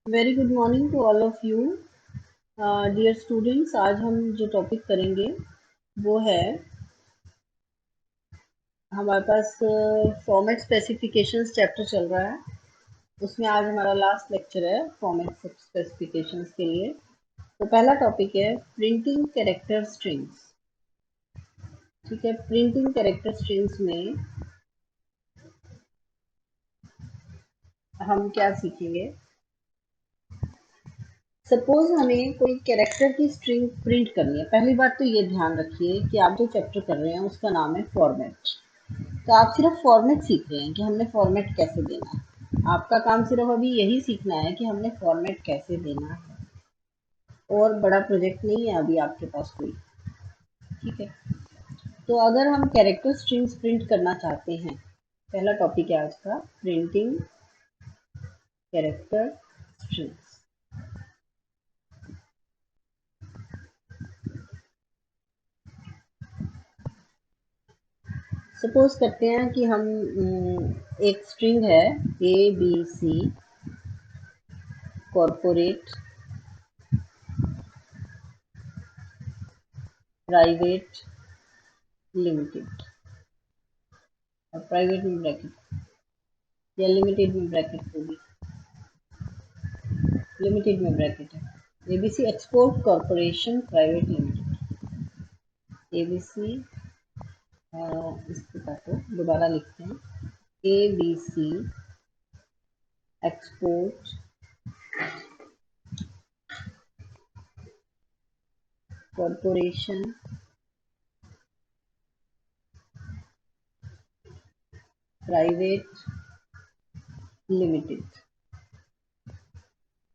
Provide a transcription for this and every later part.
Very good morning to all of you dear students. आज हम जो टॉपिक करेंगे वो है हमारे पास फॉर्मेट स्पेसिफिकेशंस चैप्टर चल रहा है। उसमें आज हमारा लास्ट लेक्चर है फॉर्मेट स्पेसिफिकेशंस के लिए। तो पहला टॉपिक है प्रिंटिंग कैरेक्टर स्ट्रिंग्स। ठीक है, प्रिंटिंग कैरेक्टर स्ट्रिंग्स में हम क्या सीखेंगे। सपोज हमें कोई कैरेक्टर की स्ट्रिंग प्रिंट करनी है। पहली बात तो ये ध्यान रखिए कि आप जो चैप्टर कर रहे हैं उसका नाम है फॉर्मेट। तो आप सिर्फ फॉर्मेट सीख रहे हैं कि हमने फॉर्मेट कैसे देना है। आपका काम सिर्फ अभी यही सीखना है कि हमने फॉर्मेट कैसे देना है, और बड़ा प्रोजेक्ट नहीं है अभी आपके पास कोई। ठीक है, तो अगर हम कैरेक्टर स्ट्रिंग्स प्रिंट करना चाहते हैं, पहला टॉपिक है आज का प्रिंटिंग कैरेक्टर स्ट्रिंग्स। सपोज करते हैं कि हम एक स्ट्रिंग है ABC कॉरपोरेट प्राइवेट लिमिटेड, और प्राइवेट में ब्रैकेट या लिमिटेड में ब्रैकेट होगी, लिमिटेड में ब्रैकेट है। ABC export corporation private limited. ABC इस प्रकार को दोबारा लिखते हैं, ABC export corporation private limited.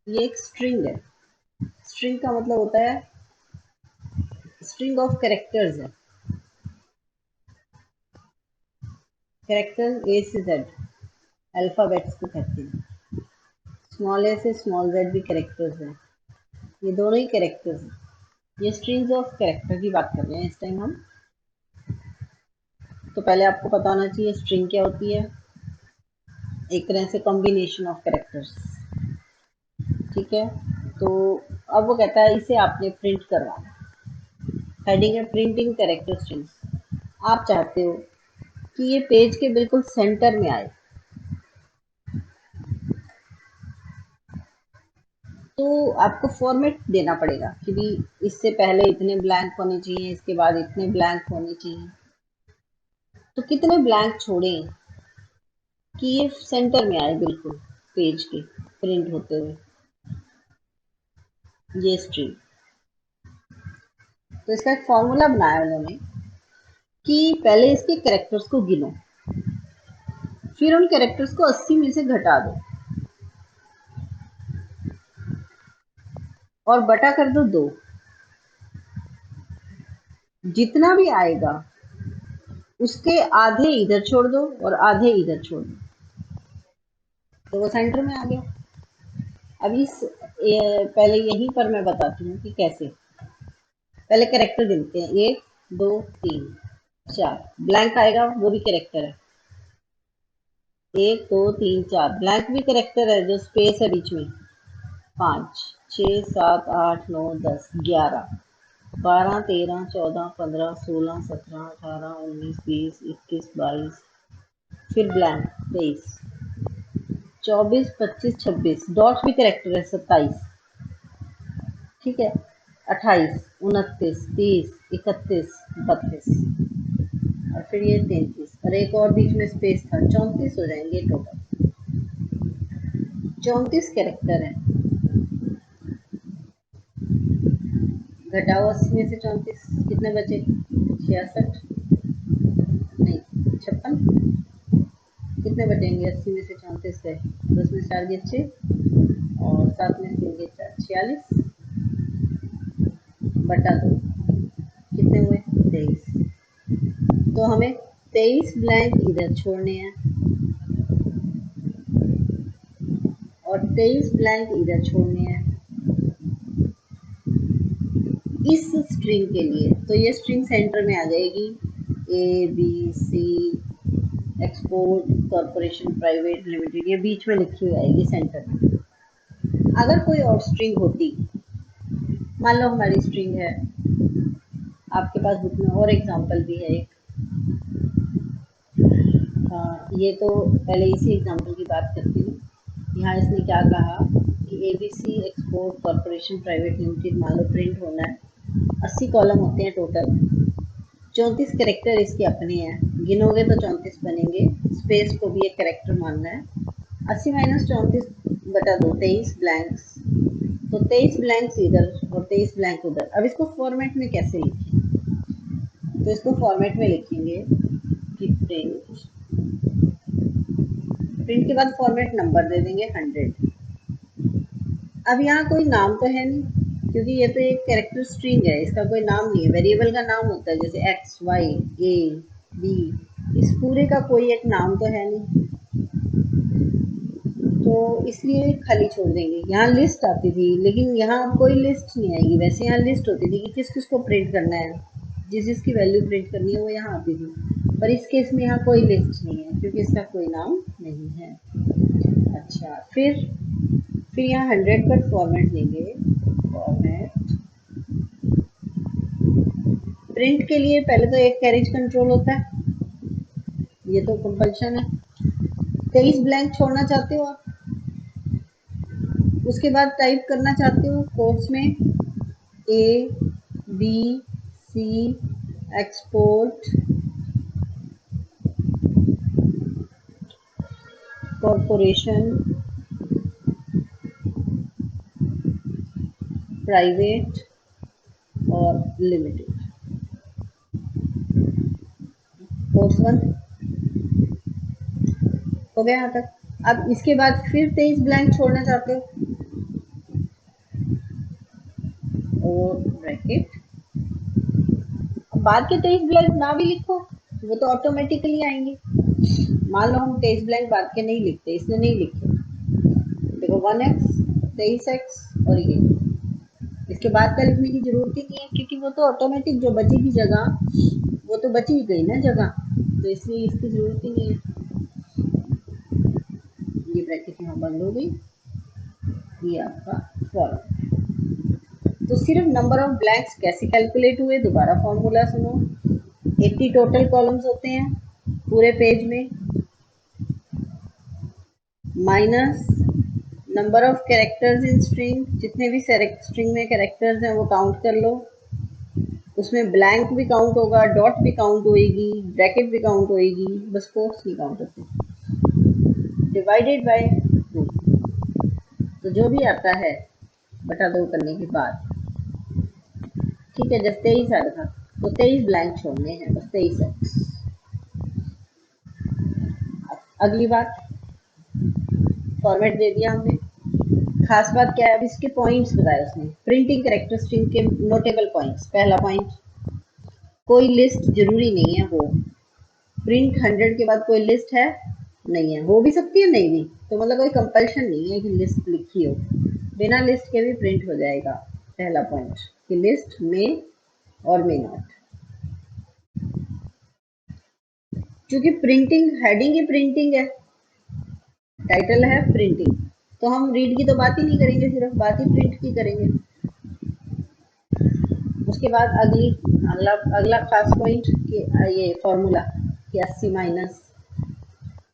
ये एक स्ट्रिंग है। स्ट्रिंग का मतलब होता है स्ट्रिंग ऑफ कैरेक्टर्स है। कैरेक्टर ए से जेड अल्फाबेट्स को कहते हैं। स्मॉल ए से स्मॉल जेड भी कैरेक्टर्स हैं। ये दोनों ही कैरेक्टर्स हैं। ये स्ट्रिंग्स ऑफ कैरेक्टर की बात कर रहे हैं इस टाइम हम। तो पहले आपको पता होना चाहिए स्ट्रिंग क्या होती है। एक तरह से कॉम्बिनेशन ऑफ कैरेक्टर्स। ठीक है, तो अब वो कहता है इसे आपने प्रिंट करवाना। हेडिंग है प्रिंटिंग कैरेक्टर स्ट्रिंग्स। आप चाहते हो कि ये पेज के बिल्कुल सेंटर में आए, तो आपको फॉर्मेट देना पड़ेगा कि भी इससे पहले इतने ब्लैंक होने चाहिए, इसके बाद इतने ब्लैंक होने चाहिए। तो कितने ब्लैंक छोड़ें कि ये सेंटर में आए बिल्कुल पेज के प्रिंट होते हुए, ये स्ट्रिंग। तो इसका एक फॉर्मूला बनाया उन्होंने कि पहले इसके कैरेक्टर्स को गिनो, फिर उन कैरेक्टर्स को 80 में से घटा दो और बटा कर दो 2। जितना भी आएगा उसके आधे इधर छोड़ दो और आधे इधर छोड़ दो, तो वो सेंटर में आ गया। अब पहले यहीं पर मैं बताती हूँ कि कैसे। पहले कैरेक्टर गिनते हैं, 1 2 3 4। ब्लैंक आएगा वो भी कैरेक्टर है। 1 2 3 4 ब्लैंक भी कैरेक्टर है, जो स्पेस है बीच में। 5 6 7 8 9 10 11 12 13 14 15 16 17 18 19 20 21 22, फिर ब्लैंक 23 24 25 26, डॉट भी कैरेक्टर है 27। ठीक है, 28 29 30 31 32, और फिर ये 33, और एक और बीच में स्पेस था, 34 हो जाएंगे टोटल। 34 कैरेक्टर है। घटाओ 80 में से 34, कितने बचे? 66 नहीं 56। कितने बचेंगे 80 में से 34 से? 10 में 4 गए 6, और 7 में 3 गए 4, 46 बटा 2, कितने हुए? 23। तो हमें 23 ब्लैंक इधर छोड़ने हैं और 23 ब्लैंक इधर छोड़ने हैं इस स्ट्रिंग के लिए। तो ये स्ट्रिंग सेंटर में आ जाएगी, A B C export corporation private limited, ये बीच में लिखी हुई आएगी सेंटर में। अगर कोई और स्ट्रिंग होती, मान लो हमारी स्ट्रिंग है, आपके पास बुक में और एग्जांपल भी है एक, ये तो पहले इसी एग्जांपल की बात करती हूँ। यहाँ इसने क्या कहा कि ABC export corporation private limited मान लो प्रिंट होना है, 80 कॉलम होते हैं टोटल, 34 कैरेक्टर इसके अपने हैं, गिनोगे तो 34 बनेंगे, स्पेस को भी एक कैरेक्टर मानना है। 80 माइनस 34 बटा 2, 23 ब्लैंक्स, तो 23 ब्लैंक्स इधर और 23 ब्लैंक उधर। अब इसको फॉर्मेट में कैसे लिखें, तो इसको फॉर्मेट में लिखेंगे कि प्रिंट, प्रिंट के बाद फॉर्मेट नंबर दे देंगे 100। अब यहाँ कोई नाम तो है नहीं, क्योंकि ये तो एक कैरेक्टर स्ट्रिंग है, इसका कोई नाम नहीं है। वेरिएबल का नाम होता है जैसे एक्स वाई ए बी, इस पूरे का कोई एक नाम तो है नहीं, तो इसलिए खाली छोड़ देंगे। यहाँ लिस्ट आती थी, लेकिन यहाँ कोई लिस्ट नहीं आएगी। वैसे यहाँ लिस्ट होती थी कि किस किस को प्रिंट करना है, जिस जिसकी वैल्यू प्रिंट करनी है वो यहाँ आती थी, पर इस केस में यहाँ कोई लिस्ट नहीं है क्योंकि इसका कोई नाम नहीं है। अच्छा, फिर यहाँ 100 पर फॉर्मेट देंगे, फॉर्मेट प्रिंट के लिए पहले तो एक कैरेज कंट्रोल होता है, ये तो कंपल्शन है। 23 ब्लैंक छोड़ना चाहते हो आप, उसके बाद टाइप करना चाहते हो कोट्स में A B C export corporation private और लिमिटेड, कोर्स 1 हो गया यहाँ तक। अब इसके बाद फिर 23 ब्लैंक छोड़ना चाहते हो और ब्रैकेट, बाद के 23 ब्लैंक ना भी लिखो, वो तो ऑटोमेटिकली आएंगे। मान लो हम 23 ब्लैंक बाद के नहीं लिखते, इसने नहीं लिखे, देखो 1x 23x और ये, इसके बाद का लिखने की जरूरत ही नहीं है क्योंकि वो तो ऑटोमेटिक जो बचेगी जगह वो तो बची ही गई ना जगह, तो इसलिए इसकी जरूरत ही नहीं है। ये ब्रैकेट यहाँ बंद हो गई, ये आपका फॉर्म। तो सिर्फ नंबर ऑफ ब्लैंक्स कैसे कैलकुलेट हुए, दोबारा फॉर्मूला सुनो। 80 टोटल कॉलम्स होते हैं पूरे पेज में, minus number of characters in string, जितने भी स्ट्रिंग में कैरेक्टर्स हैं वो काउंट कर लो, उसमें ब्लैंक भी काउंट होगा, डॉट भी काउंट होएगी, ब्रैकेट भी काउंट होएगी, बस कोट्स नहीं काउंट होते, डिवाइडेड बाय 2, तो जो भी आता है बटा 2 करने के बाद, ठीक है। जब 23 आ रहा था तो 23 ब्लैंक छोड़ने हैं, बस 23x। अगली बात, फॉर्मेट दे दिया हमने, खास बात क्या है, अब इसके पॉइंट्स बताए उसने, प्रिंटिंग कैरेक्टर स्ट्रिंग के नोटेबल पॉइंट्स। पहला पॉइंट, कोई लिस्ट जरूरी नहीं है हो, प्रिंट 100 के बाद कोई लिस्ट है नहीं है, हो भी सकती है नहीं भी, तो मतलब कोई कंपल्शन नहीं है कि लिस्ट लिखी हो, बिना लिस्ट के भी प्रिंट हो जाएगा। पहला पॉइंट कि लिस्ट में और मे नॉट, क्योंकि प्रिंटिंग हेडिंग ही प्रिंटिंग है, टाइटल है प्रिंटिंग, तो हम रीड की तो बात ही नहीं करेंगे, सिर्फ बात ही प्रिंट की करेंगे। उसके बाद अगला अगला खास पॉइंट कि ये फॉर्मूला कि 80 minus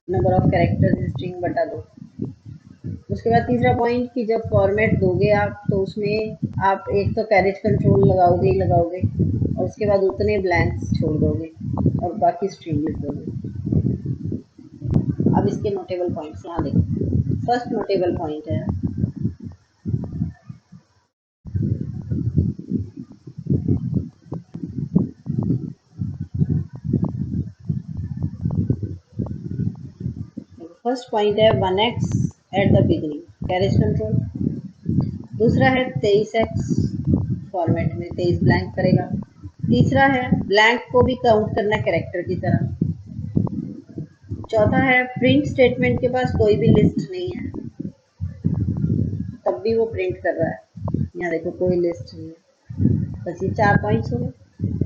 number of characters string बटा 2। उसके बाद तीसरा पॉइंट कि जब फॉर्मेट दोगे आप तो उसमें आप एक तो कैरेज कंट्रोल लगाओगे ही लगाओगे, और उसके बाद उतने ब्लैंक्स छोड़ दोगे और बाकी स्ट्रिंग लिख दोगे। अब इसके नोटेबल पॉइंट्स यहाँ देखो। फर्स्ट नोटेबल पॉइंट है, फर्स्ट पॉइंट है 1x at the beginning, carriage control. दूसरा है 23x, फॉर्मेट में 23 ब्लैंक करेगा। तीसरा है ब्लैंक को भी काउंट करना कैरेक्टर की तरह। चौथा है प्रिंट स्टेटमेंट के पास कोई भी लिस्ट नहीं है, तब भी वो प्रिंट कर रहा है, यहाँ देखो कोई लिस्ट नहीं है। बस ये 4 पॉइंट्स हो गए।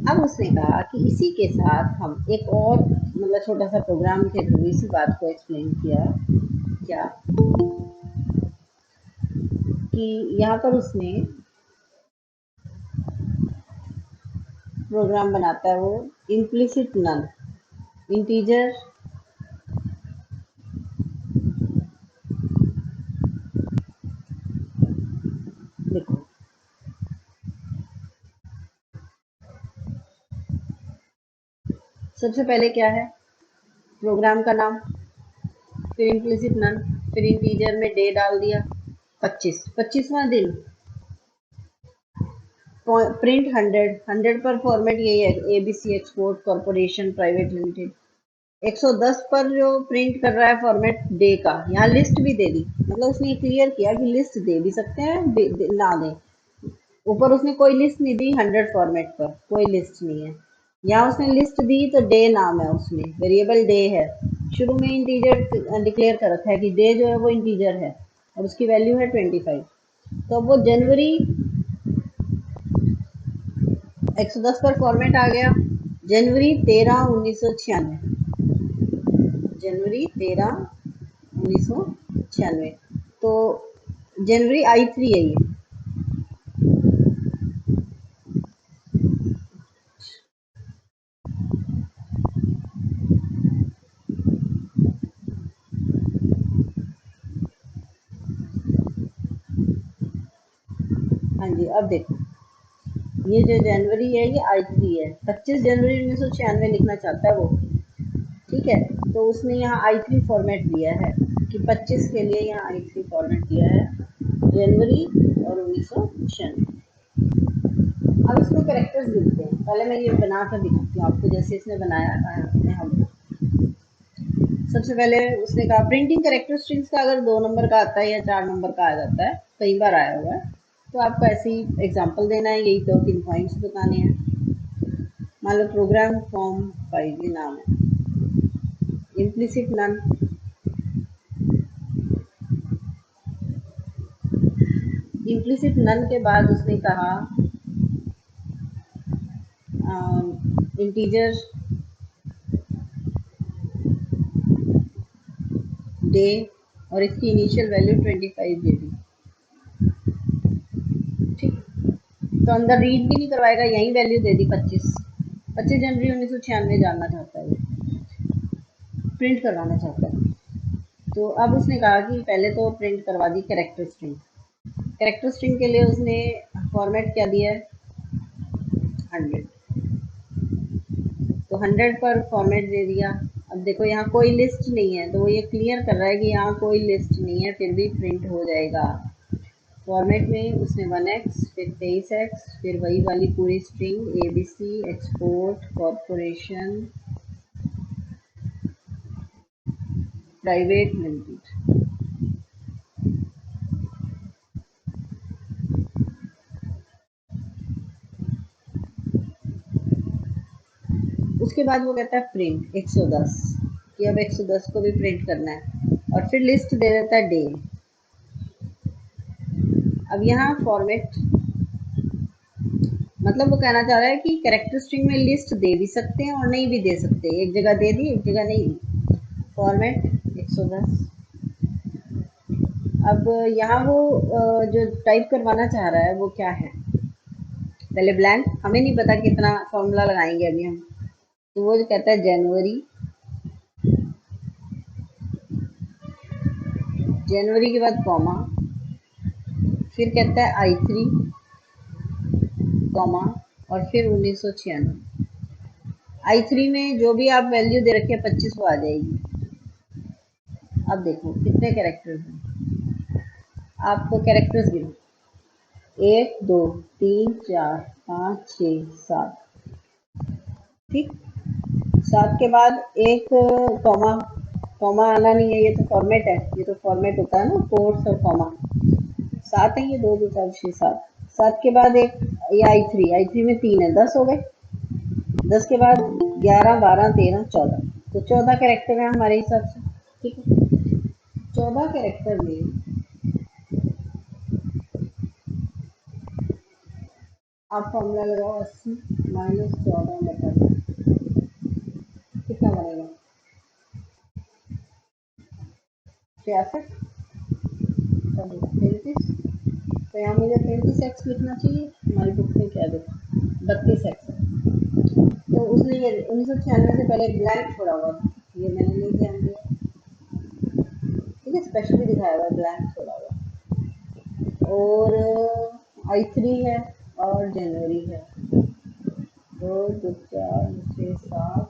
अब उसने कहा कि इसी के साथ हम एक और मतलब छोटा सा प्रोग्राम के थ्रू इसी बात को एक्सप्लेन किया, क्या कि यहाँ पर उसने प्रोग्राम बनाता है वो इम्प्लिसिट नन इंटीजर देखो सबसे पहले क्या है प्रोग्राम का नाम, फिर इम्प्लिसिट नन, फिर इंटीजर में डे डाल दिया 25, 25वां दिन, प्रिंट 100, 100 पर फॉर्मेट यही है ABC export corporation private limited. 110 पर जो प्रिंट कर रहा है फॉर्मेट डे का, यहाँ लिस्ट भी दे दी, मतलब उसने क्लियर किया कि लिस्ट दे भी सकते हैं ना दें। ऊपर उसने कोई लिस्ट नहीं दी, 100 फॉर्मेट पर कोई लिस्ट नहीं है। यहाँ उसने लिस्ट दी तो डे नाम है, उसमें वेरिएबल डे है, शुरू में इंटीजर डिक्लेयर कर रखा है कि डे जो है वो इंटीजर है और उसकी वैल्यू है 25। तो अब वो जनवरी 110 पर फॉर्मेट आ गया, जनवरी 13 1996, जनवरी 13 1996, तो जनवरी I3 है ये। हाँ जी, अब देखो ये जो जनवरी है ये I3 है, 25 जनवरी 1996 लिखना चाहता है वो, ठीक है। तो उसने यहाँ I3 फॉर्मेट दिया है कि 25 के लिए यहाँ I3 फॉर्मेट दिया है, जनवरी और 1996। अब इसको कैरेक्टर्स लिखते हैं, पहले मैं ये बना कर दिखाती हूँ आपको जैसे इसने बनाया है। हम सबसे पहले उसने कहा प्रिंटिंग कैरेक्टर स्ट्रिंग्स का अगर 2 नंबर का आता है या 4 नंबर का आ जाता है, कई बार आया हुआ है, तो आपको ऐसे ही एग्जाम्पल देना है, यही 2-3 पॉइंट्स बताने हैं। मान लो प्रोग्राम फॉर्म 5 ये नाम है, इम्प्लिसिट नन, इम्प्लिसिट नन के बाद उसने कहा इंटीजर डे और इसकी इनिशियल वैल्यू 25 दे दी, ठीक। तो अंदर रीड भी नहीं करवाएगा, यही वैल्यू दे दी 25 जनवरी 1996 जानना चाहता है, प्रिंट करवाना चाहता है। तो अब उसने कहा कि पहले तो प्रिंट करवा दी कैरेक्टर स्ट्रिंग, कैरेक्टर स्ट्रिंग के लिए उसने फॉर्मेट क्या दिया है 100, तो 100 पर फॉर्मेट दे दिया। अब देखो यहाँ कोई लिस्ट नहीं है, तो वो ये क्लियर कर रहा है कि यहाँ कोई लिस्ट नहीं है, फिर भी प्रिंट हो जाएगा। फॉर्मेट में उसने 1x फिर 23x फिर वही वाली पूरी string ABC export corporation private limited. उसके बाद वो कहता है प्रिंट 110 कि अब 110 को भी प्रिंट करना है और फिर लिस्ट दे देता है डे। अब यहाँ फॉर्मेट मतलब वो कहना चाह रहा है कि कैरेक्टर स्ट्रिंग में लिस्ट दे भी सकते हैं और नहीं भी दे सकते, एक जगह दे दी एक जगह नहीं दी, फॉर्मेट 110। अब यहाँ वो जो टाइप करवाना चाह रहा है वो क्या है, पहले ब्लैंक, हमें नहीं पता कितना फॉर्मूला लगाएंगे अभी हम, तो वो जो कहता है जनवरी, जनवरी के बाद कॉमा, फिर कहता है I3 कॉमा और फिर 1996। I3 में जो भी आप वैल्यू दे रखे 25 वो आ जाएगी। अब देखो कितने कैरेक्टर्स हैं, आपको कैरेक्टर्स गिनो 1 2 3 4 5 6 7, ठीक। 7 के बाद एक कॉमा, कॉमा आना नहीं है, ये तो फॉर्मेट है, ये तो फॉर्मेट होता है ना कोट्स और कॉमा। 7 है ये, 2 2 4 6 7, 7 के बाद एक ये I3 में 3 है, 10 हो गए। 10 के बाद 11 12 13 14, तो 14 कैरेक्टर है हमारे हिसाब से, ठीक है। 14 कैरेक्टर में आप फॉर्मूला लगाओ 80 माइनस 14 कितना बनेगा 66, 33, तो यहाँ मुझे 26x लिखना चाहिए, हमारी बुक में क्या देखो 32x है। तो उसने ये 1996 से पहले ब्लैंक छोड़ा हुआ था, ये मैंने नहीं ध्यान दिया, ठीक है, स्पेशली दिखाया हुआ है ब्लैंक छोड़ा हुआ। और I3 है और जनवरी है, 2 2 4 6 7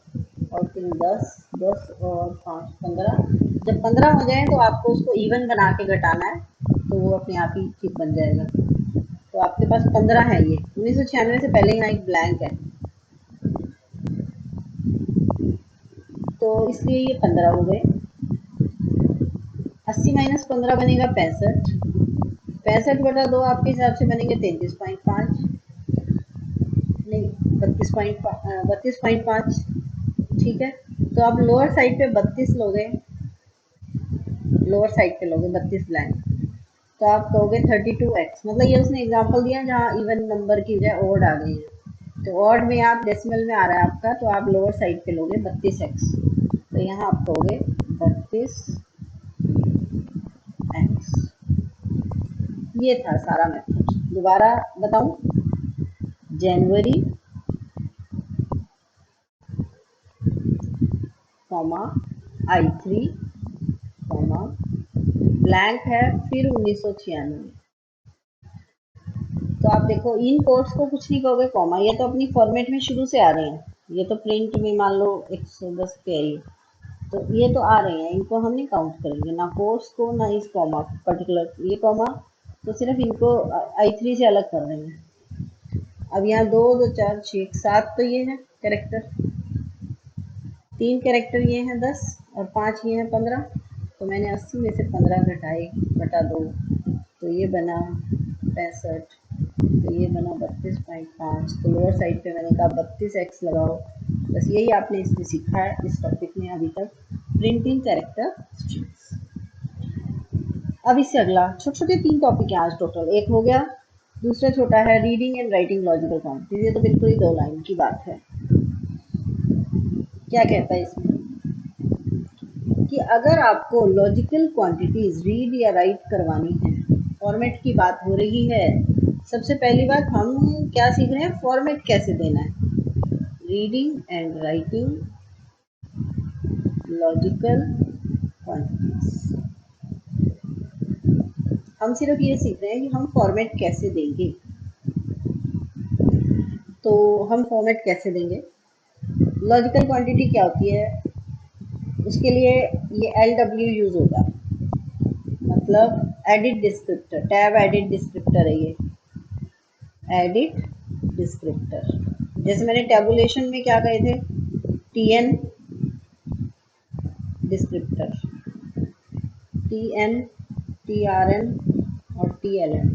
और 3 10, 10 और 5 15। जब 15 हो जाए तो आपको उसको इवन बना के घटाना है, तो वो अपने आप ही ठीक बन जाएगा। तो आपके पास 15 है, ये 1996 से पहले यहाँ एक ब्लैंक है, तो इसलिए ये 15 हो गए। 80 माइनस 15 बनेगा 65, 65/2 आपके हिसाब से बनेंगे 33.5, नहीं 32.5, ठीक है। तो आप लोअर साइड पे 32 लोगे, लोअर साइड पे लोगे 32 ब्लैंक, तो आप कहोगे 32x, मतलब ये उसने एग्जांपल दिया जहाँ इवन नंबर की बजाय ऑड आ गई है, तो ऑड में आप डेसिमल में आ रहा है आपका, तो आप लोअर साइड पे लोगे 32x, तो यहाँ आप कहोगे 32x। ये था सारा मेथड, दोबारा बताऊं, जनवरी कॉमा I3 कॉमा ब्लैंक है फिर 1996। तो आप देखो इन कोड्स को कुछ नहीं कहोगे कॉमा, ये तो अपनी फॉर्मेट में शुरू से आ रहे हैं, ये तो प्रिंट में मान लो 110 पे आई, तो ये तो आ रहे हैं, इनको हम नहीं काउंट करेंगे, ना कोड्स को ना इस कॉमा पर्टिकुलर, ये कॉमा तो सिर्फ इनको I3 से अलग कर रहे हैं। अब यहाँ 2 2 4 6 7 तो ये है कैरेक्टर, 3 कैरेक्टर ये हैं 10 और 5 ये हैं 15, तो मैंने 80 में से 15 घटाए बटा 2, तो ये बना 65, तो ये बना 32.5, तो लोअर साइड पे मैंने कहा 32x लगाओ। बस यही आपने इसमें सीखा है इस टॉपिक में अभी तक, प्रिंटिंग कैरेक्टर स्ट्रिंग्स। अब इससे अगला छोटे छोटे 3 टॉपिक हैं आज टोटल, एक हो गया, दूसरा छोटा है reading and writing logical quantities, ये तो बिल्कुल ही 2 लाइन की बात है। क्या कहता है इसमें कि अगर आपको लॉजिकल क्वांटिटीज रीड या राइट करवानी है, फॉर्मेट की बात हो रही है, सबसे पहली बात हम क्या सीख रहे हैं, फॉर्मेट कैसे देना है, reading and writing logical quantities. हम सिर्फ ये सीख रहे हैं कि हम फॉर्मेट कैसे देंगे, तो हम फॉर्मेट कैसे देंगे, लॉजिकल क्वांटिटी क्या होती है, उसके लिए ये LW यूज होगा, मतलब edit descriptor, tab edit descriptor है ये, एडिट डिस्क्रिप्टर। जैसे मैंने टैबुलेशन में क्या कहे थे, TN डिस्क्रिप्टर, TN TRN और TLN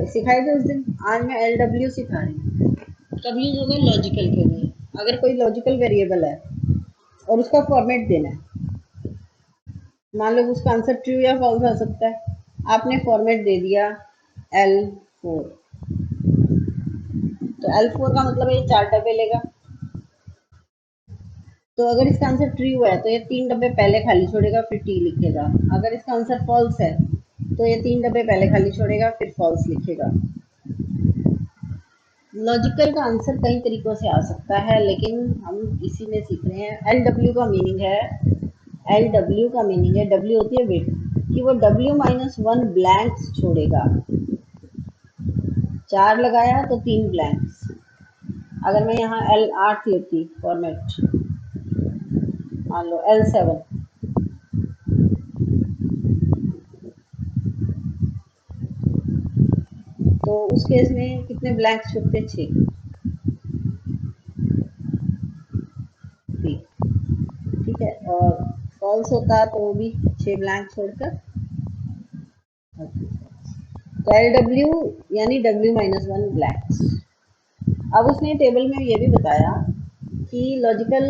सिखाए थे उस दिन, आज मैं LW सिखा रही हूँ। कब यूज होगा, लॉजिकल के लिए, अगर कोई लॉजिकल वेरिएबल है और उसका फॉर्मेट देना है, मान लो उसका आंसर ट्रू या फॉल्स आ सकता है, आपने फॉर्मेट दे दिया L4, तो L4 का मतलब ये 4 डब्बे लेगा, तो अगर इसका आंसर ट्रू है तो ये 3 डब्बे पहले खाली छोड़ेगा फिर T लिखेगा, अगर इसका आंसर फॉल्स है तो ये 3 डब्बे पहले खाली छोड़ेगा फिर फॉल्स लिखेगा। लॉजिकल का आंसर कई तरीकों से आ सकता है, लेकिन हम इसी में सीख रहे हैं। LW का मीनिंग है, LW का मीनिंग है, W होती है वेट, कि वो W-1 ब्लैंक्स छोड़ेगा, 4 लगाया तो 3 ब्लैंक्स। अगर मैं यहाँ L8 लेती फॉर्मेट, मान लो L7, तो उस केस में कितने ब्लैंक्स छूटते, 6, ठीक है, और फॉल्स होता तो वो भी 6 ब्लैंक छोड़कर, तो LW यानी W-1 ब्लैंक्स। अब उसने टेबल में ये भी बताया कि लॉजिकल,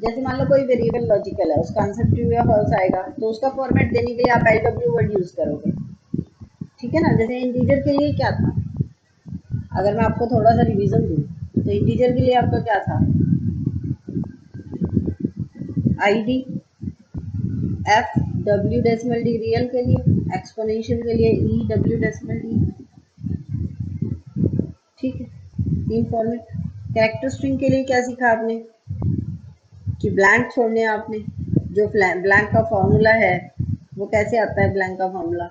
जैसे मान लो कोई वेरिएबल लॉजिकल है, उसका आंसर ट्रू या फॉल्स आएगा, तो उसका फॉर्मेट देने के लिए आप LW वर्ड यूज करोगे, ठीक है ना। जैसे इंटीजर के लिए क्या था, अगर मैं आपको थोड़ा सा रिवीजन दूं, तो इंटीजर के लिए आपका क्या था, ID, F W decimal D, real के लिए एक्सपोनेंशियल के लिए ई डब्ल्यू डेसिमल डी, ठीक है, 3 फॉर्मेट। कैरेक्टर स्ट्रिंग के लिए क्या सीखा आपने कि ब्लैंक छोड़ने हैं आपने, जो ब्लैंक का फॉर्मूला है वो कैसे आता है, ब्लैंक का फॉर्मूला,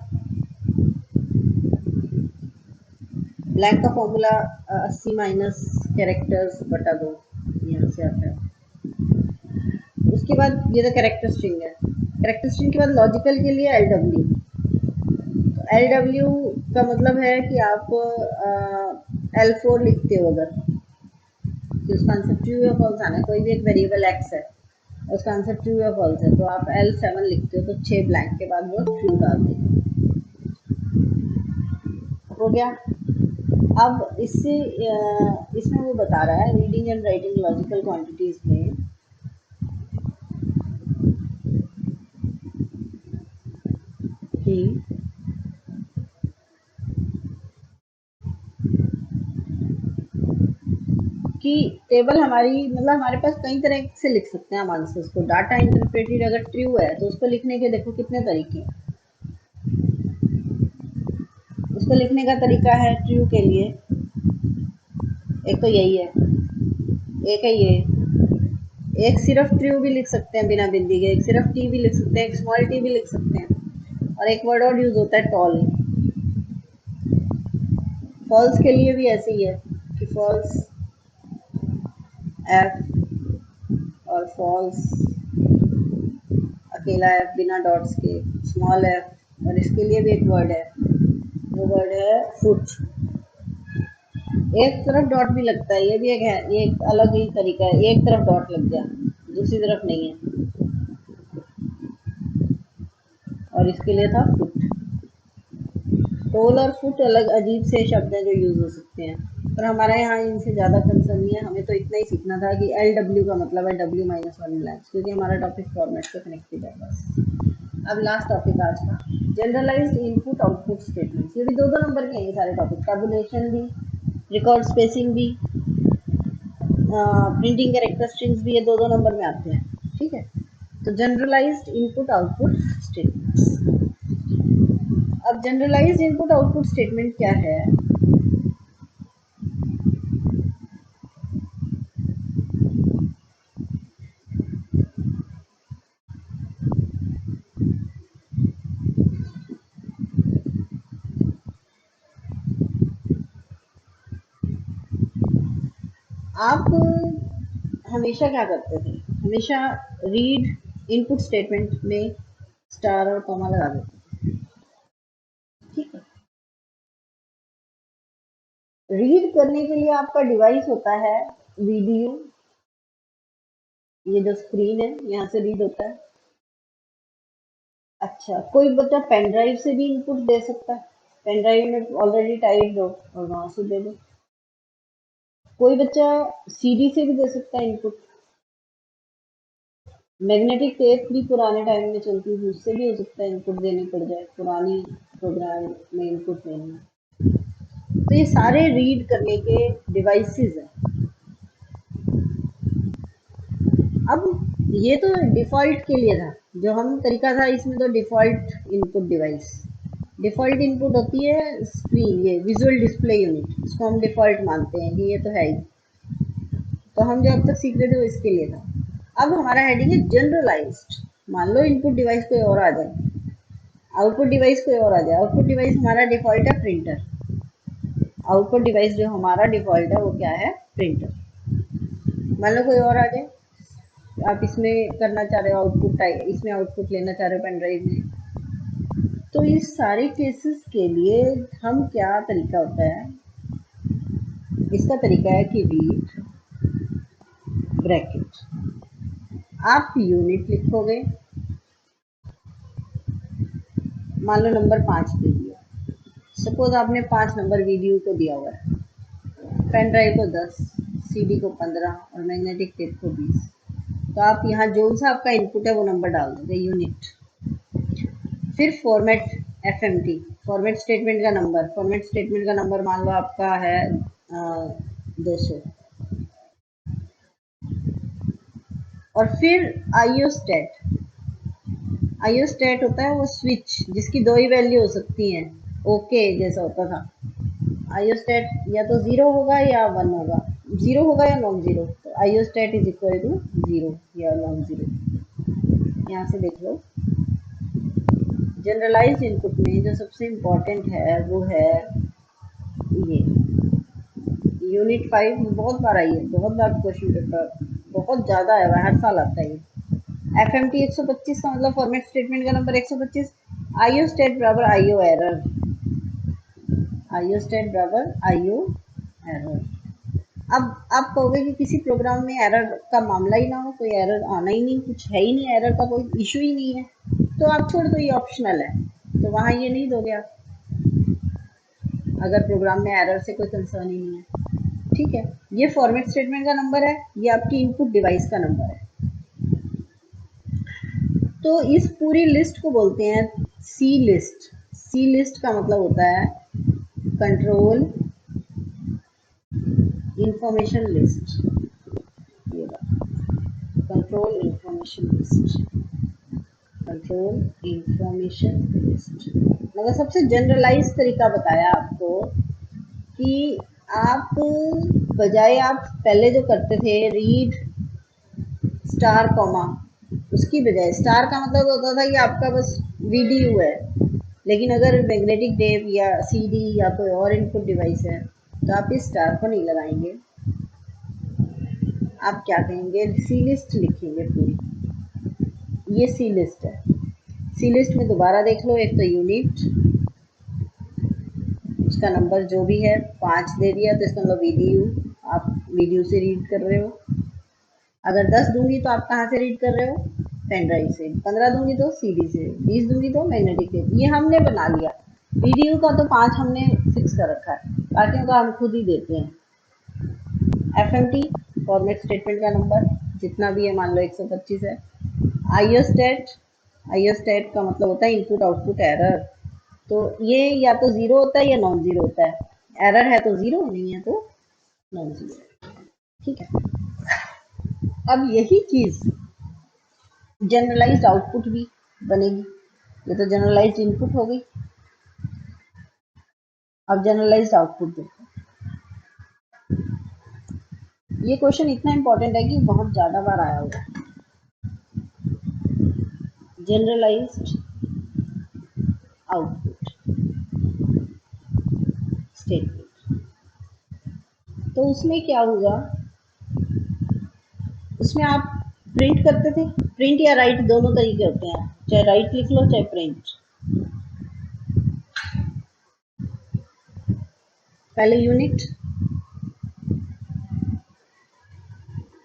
ब्लैंक का फॉर्मूला 80 माइनस कैरेक्टर्स बटा 2, यहाँ से आता है। उसके बाद ये तो कैरेक्टर स्ट्रिंग है। कैरेक्टर स्ट्रिंग के बाद लॉजिकल के लिए एल डब्ल्यू। एल डब्ल्यू का मतलब है कि आप L4 लिखते हो अगर, कि उसका आंसर ट्रू या फॉल्स आना है, कोई भी एक वेरिएबल एक्स है उसका आंसर ट्रू या फॉल्स है, तो आप L7 लिखते हो तो 6 ब्लैंक के बाद वो ट्रू डाल देगा। हो गया। अब इससे इसमें वो बता रहा है reading and writing logical quantities में कि कि टेबल हमारी, मतलब हमारे पास कई तरह से लिख सकते हैं हम आंसर्स को। डाटा इंटरप्रेटेड अगर ट्रू है तो उसको लिखने के देखो कितने तरीके हैं। उसको लिखने का तरीका है ट्रू के लिए, एक तो यही है, एक है ये, एक सिर्फ ट्रू भी लिख सकते हैं बिना बिंदी के, एक सिर्फ टी भी लिख सकते हैं, एक स्मॉल टी भी लिख सकते हैं, और एक वर्ड और यूज होता है टॉल। फॉल्स के लिए भी ऐसे ही है कि फॉल्स एफ, और फॉल्स अकेला एफ बिना डॉट्स के, स्मॉल एफ, और इसके लिए भी एक वर्ड है, वो वर्ड है फुट। एक तरफ डॉट भी लगता है, ये भी एक है, ये एक अलग ही तरीका है, एक तरफ डॉट लग गया दूसरी तरफ नहीं है, और इसके लिए था फुट। टोल और फुट अलग अजीब से शब्द हैं जो यूज हो सकते हैं, पर हमारे यहाँ इनसे ज़्यादा कंसर्न नहीं है। हमें तो इतना ही सीखना था कि एल डब्ल्यू का मतलब है W-1 ब्लैंक्स, क्योंकि हमारा टॉपिक फॉर्मेट से कनेक्टेड है बस। अब लास्ट टॉपिक आज का, जनरलाइज्ड इनपुट आउटपुट स्टेटमेंट्स। ये भी दो दो नंबर के हैं ये सारे टॉपिक, टैबुलेशन भी, रिकॉर्ड स्पेसिंग भी, प्रिंटिंग कैरेक्टर स्ट्रिंग्स भी, ये दो दो नंबर में आते हैं, ठीक है। तो जनरलाइज्ड इनपुट आउटपुट स्टेटमेंट्स। अब जनरलाइज्ड इनपुट आउटपुट स्टेटमेंट क्या है? आप हमेशा क्या करते थे, हमेशा रीड इनपुट स्टेटमेंट में स्टार और कॉमा लगा देते, ठीक है। रीड करने के लिए आपका डिवाइस होता है वीडियो, ये जो स्क्रीन है यहाँ से रीड होता है। अच्छा, कोई बच्चा पेन ड्राइव से भी इनपुट दे सकता है, पेन ड्राइव में ऑलरेडी टाइप दो और वहां से दे दो। कोई बच्चा सीडी से भी दे सकता है इनपुट, मैग्नेटिक टेप भी पुराने टाइम में चलती थी, उससे भी हो सकता है इनपुट देनी पड़ जाए, पुरानी प्रोग्राम में इनपुट देना। तो ये सारे रीड करने के डिवाइसेस हैं। अब ये तो डिफ़ॉल्ट के लिए था, जो हम तरीका था इसमें, तो default input device, default input होती है स्क्रीन, ये विजुअल डिस्प्ले यूनिट, इसको हम डिफ़ॉल्ट मानते हैं कि ये तो है ही। तो हम जो अब तक सीख रहे थे वो इसके लिए था। अब हमारा हेडिंग है जनरलाइज्ड। मान लो इनपुट डिवाइस कोई और आ जाए, आउटपुट डिवाइस कोई और आ जाए। आउटपुट डिवाइस हमारा डिफ़ॉल्ट है प्रिंटर, आउटपुट डिवाइस जो हमारा डिफ़ॉल्ट है वो क्या है, प्रिंटर। मान लो कोई और आ जाए, आप इसमें करना चाह रहे हो आउटपुट टाइप, इसमें आउटपुट लेना चाह रहे हो पेन ड्राइव में, तो इस सारे केसेस के लिए हम क्या तरीका होता है, इसका तरीका है कि रीड ब्रैकेट, आप यूनिट लिखोगे, मान लो नंबर 5 दे दिया, सपोज आपने 5 नंबर वीडियो को दिया हुआ है, पेन ड्राइव को 10, सीडी को 15 और मैग्नेटिक टेप को 20। तो आप यहाँ जो सा आपका इनपुट है वो नंबर डाल दोगे, यूनिट। फिर फॉर्मेट एफएमटी, फॉर्मेट स्टेटमेंट का नंबर, फॉर्मेट स्टेटमेंट का नंबर मान लो आपका है 200, और फिर आईओ स्टेट, आइयोस्टेट होता है वो स्विच जिसकी दो ही वैल्यू हो सकती हैं, ओके जैसा होता था। आइयोस्टेट या तो जीरो होगा या वन होगा, जीरो होगा या नॉन जीरो, तो आइयोस्टेट इज इक्वल टू जीरो या नॉन जीरो। यहाँ से देख लो, जनरलाइज्ड इनपुट में जो सबसे इम्पोर्टेंट है वो है ये यूनिट 5 में बहुत बार आई है, बहुत बार क्वेश्चन पेपर बहुत ज़्यादा आया हुआ है, हर साल आता है ये। एफ एम टी 125 का मतलब फॉर्मेट स्टेटमेंट का नंबर 125, आईओ स्टेट बराबर आईओ एरर, आईओ स्टेट बराबर आईओ एरर। अब आप कहोगे कि किसी प्रोग्राम में एरर का मामला ही ना हो, कोई एरर आना ही नहीं, कुछ है ही नहीं, एरर का कोई इशू ही नहीं है, तो आप छोड़ दो, ये ऑप्शनल है, तो वहाँ ये नहीं दोगे आप, अगर प्रोग्राम में एरर से कोई कंसर्न ही नहीं है। ठीक है, ये फॉर्मेट स्टेटमेंट का नंबर है, ये आपकी इनपुट डिवाइस का नंबर है। तो इस पूरी लिस्ट को बोलते हैं सी लिस्ट। सी लिस्ट का मतलब होता है कंट्रोल इंफॉर्मेशन लिस्ट, ये control information list, control information list मतलब सबसे जनरलाइज तरीका बताया आपको कि आप बजाय आप पहले जो करते थे रीड स्टार कॉमा, उसकी बजाय स्टार का मतलब होता था कि आपका बस वीडीयू है, लेकिन अगर मैग्नेटिक टेप या सीडी या कोई और इनपुट डिवाइस है तो आप इस स्टार को नहीं लगाएंगे, आप क्या कहेंगे, सी लिस्ट लिखेंगे पूरी। ये सी लिस्ट है। सी लिस्ट में दोबारा देख लो, एक तो यूनिट, उसका नंबर जो भी है 5 दे दिया तो इसका मतलब वीडीयू, आप वीडीयू से रीड कर रहे हो। अगर 10 दूंगी तो आप कहाँ से रीड कर रहे हो, पेन ड्राइव से। 15 दूंगी तो सीडी से, 20 दूंगी तो मैग्नेटिक टेप। ये हमने बना लिया। वीडीयू का तो 5 हमने फिक्स कर रखा है, बाकियों का हम खुद ही देते हैं। एफएमटी फॉर्मेट स्टेटमेंट का नंबर जितना भी है, मान लो 125 है। आईओस्टेट, आईओस्टेट का मतलब होता है इनपुट आउटपुट एरर, तो ये या तो जीरो होता है या नॉन जीरो होता है, एरर है तो जीरो, नहीं है तो नॉन जीरो। ठीक है, अब यही चीज जनरलाइज्ड आउटपुट भी बनेगी। ये तो जनरलाइज्ड इनपुट हो गई, अब जनरलाइज्ड आउटपुट देखो। ये क्वेश्चन इतना इंपॉर्टेंट है कि बहुत ज्यादा बार आया हुआ है। जनरलाइज्ड आउटपुट स्टेटमेंट, तो उसमें क्या हुआ, उसमें आप प्रिंट करते थे, प्रिंट या राइट दोनों तरीके होते हैं, चाहे राइट लिख लो चाहे प्रिंट। पहले यूनिट,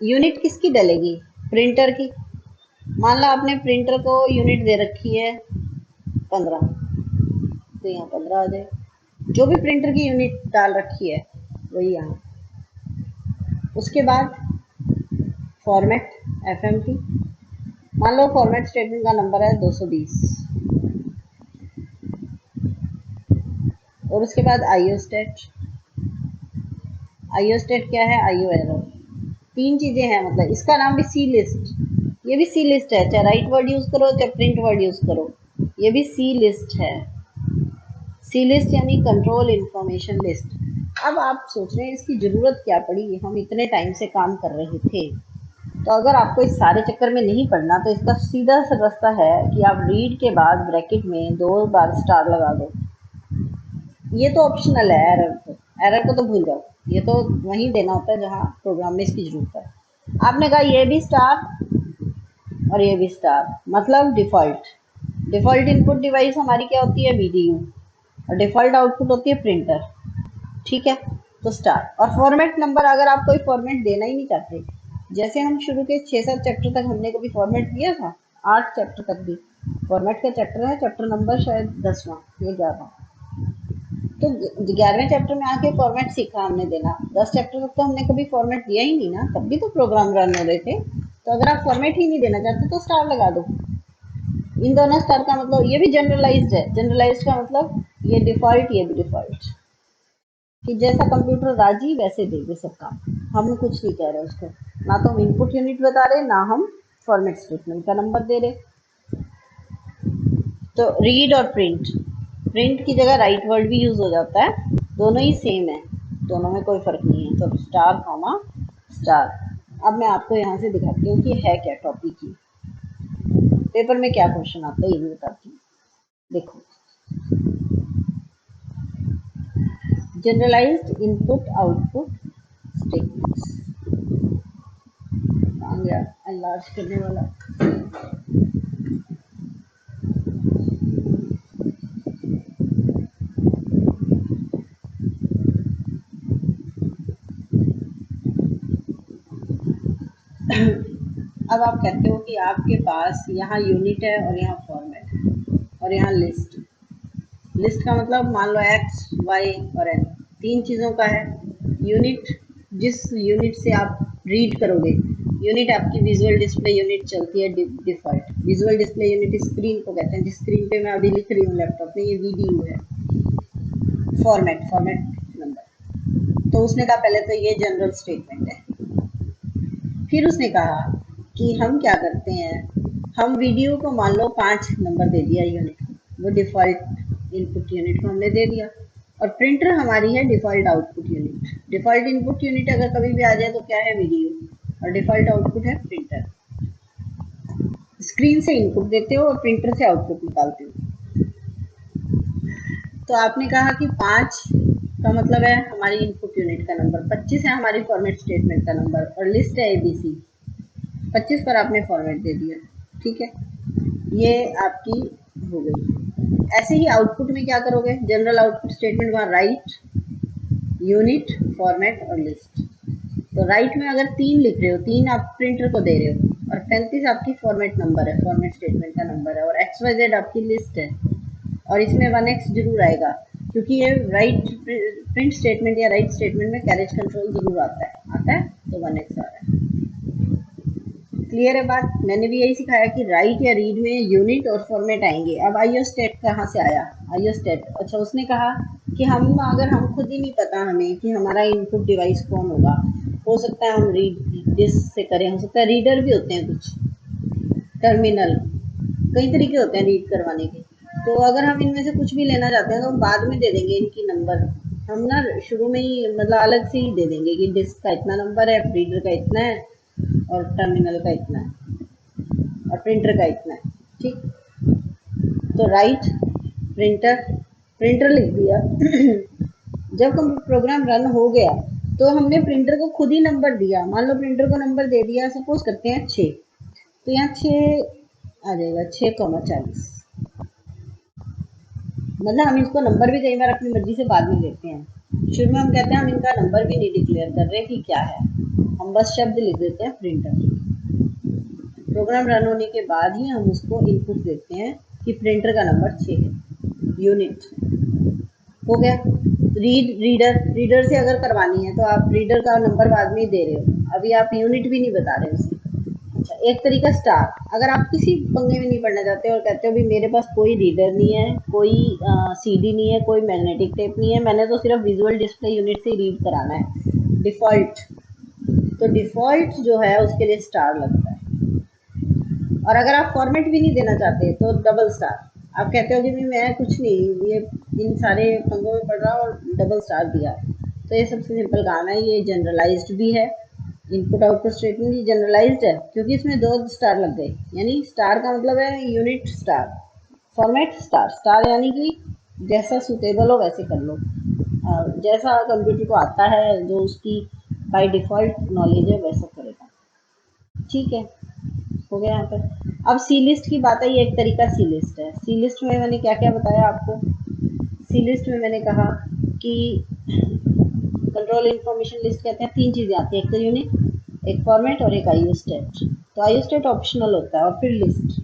यूनिट किसकी डलेगी, प्रिंटर की। मान लो आपने प्रिंटर को यूनिट दे रखी है 15, तो यहाँ 15 आ जाए, जो भी प्रिंटर की यूनिट डाल रखी है वही यहाँ। उसके बाद फॉर्मेट एफएमटी, मान लो फॉर्मेट स्टेटमेंट का नंबर है 220, और उसके बाद आईओस्टेट, आईओस्टेट क्या है, आईओ एरर। तीन चीजें हैं, मतलब इसका नाम भी सी लिस्ट, ये भी सी लिस्ट है, चाहे राइट वर्ड यूज करो चाहे प्रिंट वर्ड यूज करो, ये भी सी लिस्ट है। सी लिस्ट यानी कंट्रोल इंफॉर्मेशन लिस्ट। अब आप सोच रहे हैं इसकी जरूरत क्या पड़ी, हम इतने टाइम से काम कर रहे थे। तो अगर आपको इस सारे चक्कर में नहीं पड़ना तो इसका सीधा सा रास्ता है कि आप रीड के बाद ब्रैकेट में 2 बार स्टार लगा दो। ये तो ऑप्शनल है, एरर को तो भूल जाओ, ये तो वहीं देना होता है जहाँ प्रोग्राम में इसकी जरूरत है। आपने कहा ये भी स्टार और ये भी स्टार, मतलब डिफॉल्ट, डिफॉल्ट इनपुट डिवाइस हमारी क्या होती है, वीडीयू, और डिफॉल्ट आउटपुट होती है प्रिंटर। ठीक है, तो स्टार। और फॉर्मेट नंबर अगर आप कोई फॉर्मेट देना ही नहीं चाहते, जैसे हम शुरू के 6-7 चैप्टर तक हमने कभी फॉर्मेट दिया था, 8 चैप्टर तक भी फॉर्मेट का चैप्टर है, चैप्टर नंबर शायद 10वां या 11वां, तो 11वें चैप्टर में आके फॉर्मेट सीखा हमने देना। 10 चैप्टर तक तो हमने कभी फॉर्मेट दिया ही नहीं ना, तब भी तो प्रोग्राम रन हो रहे थे। तो अगर आप फॉर्मेट ही नहीं देना चाहते तो स्टार लगा दो। इन दोनों स्टार का मतलब ये भी जनरलाइज्ड है, जनरलाइज्ड का मतलब ये डिफॉल्ट, ये भी डिफॉल्ट, कि जैसा कंप्यूटर राजी वैसे देंगे सब काम, हम कुछ नहीं कह रहे उसको, ना तो हम इनपुट यूनिट बता रहे, ना हम फॉर्मेट स्टेटमेंट का नंबर दे रहे। तो रीड और प्रिंट, प्रिंट की जगह राइट वर्ड भी यूज हो जाता है, दोनों ही सेम है, दोनों में कोई फर्क नहीं है। तो स्टार कॉमा स्टार। अब मैं आपको यहाँ से दिखाती हूँ कि है क्या टॉपिक की, पेपर में क्या क्वेश्चन आता है ये भी बताती हूँ। देखो, जनरलाइज्ड इनपुट आउटपुट स्टेटमेंट्स, आ गया एनलार्ज करने वाला। अब आप कहते हो कि आपके पास यहाँ यूनिट है और यहाँ फॉर्मेट है और यहाँ लिस्ट। लिस्ट का मतलब मान लो एक्स वाई और एन, तीन चीज़ों का है। यूनिट, जिस यूनिट से आप रीड करोगे, यूनिट आपकी विजुअल डिस्प्ले यूनिट चलती है default. Visual display unit screen को कहते हैं, जिस स्क्रीन पे मैं अभी लिख रही हूँ लैपटॉप में, ये वीडियो है। Format, format number. तो उसने कहा पहले तो ये जनरल स्टेटमेंट है। फिर उसने कहा कि हम क्या करते हैं, हम वीडियो को मान लो 5 नंबर दे दिया यूनिट, वो डिफ़ॉल्ट इनपुट यूनिट को हमने दे दिया। और प्रिंटर हमारी है default output unit. Default input unit अगर कभी भी आ जाए तो क्या है, वीडियो, और डिफ़ॉल्ट आउटपुट है प्रिंटर। स्क्रीन से इनपुट देते हो और प्रिंटर से आउटपुट निकालते हो। तो आपने कहा कि 5 का मतलब है हमारी इनपुट यूनिट का नंबर, 25 है हमारी फॉर्मेट स्टेटमेंट का नंबर, और लिस्ट है ABC। 25 पर आपने फॉर्मेट दे दिया, ठीक है, ये आपकी हो गई। ऐसे ही आउटपुट में क्या करोगे, जनरल आउटपुट स्टेटमेंट, वहाँ राइट, यूनिट, फॉर्मेट और लिस्ट। तो राइट में अगर 3 लिख रहे हो, 3 आप प्रिंटर को दे रहे हो, और 35 आपकी फॉर्मेट नंबर है, फॉर्मेट स्टेटमेंट का नंबर है, और XYZ आपकी लिस्ट है, और इसमें 1x जरूर आएगा, क्योंकि ये राइट प्रिंट स्टेटमेंट या राइट स्टेटमेंट में कैरेज कंट्रोल जरूर आता है, तो 1x आ रहा है। क्लियर है बात। मैंने भी यही सिखाया कि राइट या रीड में यूनिट और फॉर्मेट आएंगे। अब आईओ स्टेट कहाँ से आया, आईओ स्टेट, अच्छा उसने कहा कि हम अगर हम खुद ही नहीं पता हमें कि हमारा इनपुट डिवाइस कौन होगा, हो सकता है हम रीड डिस्क से करें, हो सकता है रीडर भी होते हैं कुछ, टर्मिनल, कई तरीके होते हैं रीड करवाने के। तो अगर हम इनमें से कुछ भी लेना चाहते हैं तो हम बाद में दे देंगे इनकी नंबर, हम ना शुरू में ही मतलब अलग से ही दे देंगे कि डिस्क का इतना नंबर है, रीडर का इतना है, और टर्मिनल का इतना है, और प्रिंटर का इतना है, ठीक। तो राइट, प्रिंटर, प्रिंटर लिख दिया। जब प्रोग्राम रन हो गया तो हमने प्रिंटर को खुद ही नंबर दिया। मान लो प्रिंटर को नंबर दे दिया, सपोज करते हैं 6, तो यहाँ 6 आ जाएगा, 6,40। मतलब हम इसको नंबर भी कई बार अपनी मर्जी से बाद में देते हैं। शुरू में हम कहते हैं हम इनका नंबर भी नहीं डिक्लेयर कर रहे कि क्या है, हम बस शब्द लिख देते हैं प्रिंटर। प्रोग्राम रन होने के बाद ही हम उसको इनपुट देते हैं कि प्रिंटर का नंबर 6 है, यूनिट हो गया। रीडर से अगर करवानी है तो आप रीडर का नंबर बाद में ही दे रहे हो, अभी आप यूनिट भी नहीं बता रहे उसे। अच्छा, एक तरीका स्टार, अगर आप किसी पंगे में नहीं पढ़ना चाहते और कहते हो भी मेरे पास कोई रीडर नहीं है, कोई CD नहीं है, कोई मैग्नेटिक टेप नहीं है, मैंने तो सिर्फ विजुअल डिस्प्ले यूनिट से रीड कराना है डिफ़ॉल्ट, तो डिफ़ॉल्ट जो है उसके लिए स्टार लगता है। और अगर आप फॉर्मेट भी नहीं देना चाहते तो डबल स्टार। आप कहते हो कि भी मैं कुछ नहीं, ये इन सारे पंगों में पढ़ रहा और डबल स्टार दिया, तो ये सबसे सिंपल काम है। ये जनरलाइज्ड भी है, इनपुट आउटपुट स्टेटमेंट ही जनरलाइज्ड है क्योंकि इसमें 2 स्टार लग गए। यानी स्टार का मतलब है unit star, format star, star यानी कि जैसा सुटेबल हो वैसे कर लो, और जैसा कंप्यूटर को आता है, जो उसकी बाय डिफ़ॉल्ट नॉलेज है वैसा करेगा, ठीक है। हो गया यहाँ पर। अब सी लिस्ट की बात आई, एक तरीका सी लिस्ट है। सी लिस्ट में मैंने क्या क्या बताया आपको, सी लिस्ट में मैंने कहा कि कंट्रोल इन्फॉर्मेशन लिस्ट कहते हैं, 3 चीज़ें आती हैं, एक तो यूनिट, एक फॉर्मेट और एक आईओ स्टेट। तो आईओ स्टेट ऑप्शनल होता है, और फिर लिस्ट।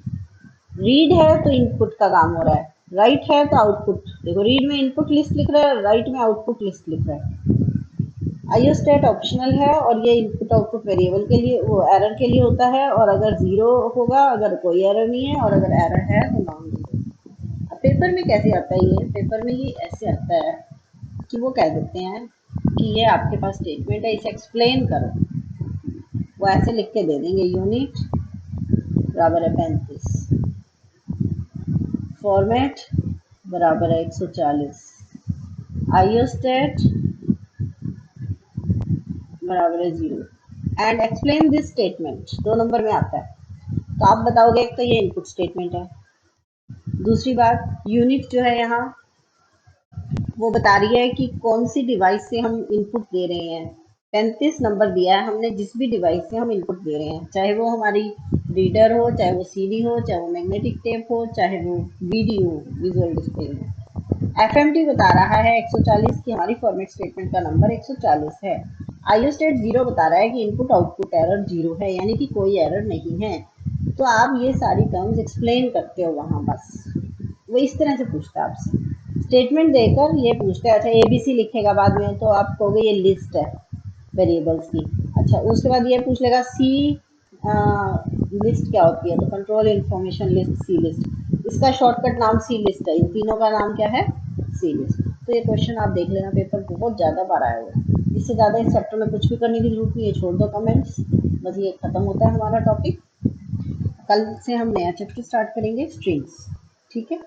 रीड है तो इनपुट का काम हो रहा है, राइट है तो आउटपुट। देखो रीड में इनपुट लिस्ट लिख रहा है, राइट में आउटपुट लिस्ट लिख रहा है। आईओ स्टेट ऑप्शनल है, और ये इनपुट आउटपुट वेरिएबल के लिए, वो एरर के लिए होता है, और अगर 0 होगा अगर कोई एरर नहीं है, और अगर एरर है तो नॉन 0। अब पेपर में कैसे आता है ये, पेपर में ये ऐसे आता है कि वो कह देते हैं कि ये आपके पास स्टेटमेंट है, इसे एक्सप्लेन करो। वो ऐसे लिख के दे देंगे, यूनिट बराबर है 35, फॉर्मेट बराबर है 140, आइयोस्टेट बराबर है 0 and explain this statement 2 number में आता है। तो आप बताओगे एक तो ये इनपुट स्टेटमेंट है, दूसरी बात यूनिट जो है यहाँ वो बता रही है कि कौन सी डिवाइस से हम इनपुट दे रहे हैं। 35 नंबर दिया है हमने, जिस भी डिवाइस से हम इनपुट दे रहे हैं, चाहे वो हमारी रीडर हो, चाहे वो सीडी हो, चाहे वो मैग्नेटिक टेप हो, चाहे वो वीडियो विजुअल डिस्प्ले हो। एफएमटी बता रहा है 140 की हमारी फॉर्मेट स्टेटमेंट का नंबर 140 है। आईओस्टेट 0 बता रहा है कि इनपुट आउटपुट एरर 0 है, यानी कि कोई एरर नहीं है। तो आप ये सारी टर्म्स एक्सप्लेन करते हो वहां, बस वो इस तरह से पूछता है आपसे। स्टेटमेंट देकर ये पूछते हैं, अच्छा एबीसी लिखेगा बाद में तो आप कहोगे ये लिस्ट है वेरिएबल्स की। अच्छा उसके बाद ये पूछ लेगा सी लिस्ट क्या होती है, तो कंट्रोल इंफॉर्मेशन लिस्ट सी लिस्ट, इसका शॉर्टकट नाम सी लिस्ट है, इन तीनों का नाम क्या है सी लिस्ट। तो ये क्वेश्चन आप देख लेना, पेपर बहुत ज़्यादा बार आया हुआ है। इससे ज़्यादा इस चैप्टर में कुछ भी करने की जरूरत नहीं है, छोड़ दो कमेंट्स, बस ये खत्म होता है हमारा टॉपिक। कल से हम नया चैप्टर स्टार्ट करेंगे स्ट्रिंग्स, ठीक है।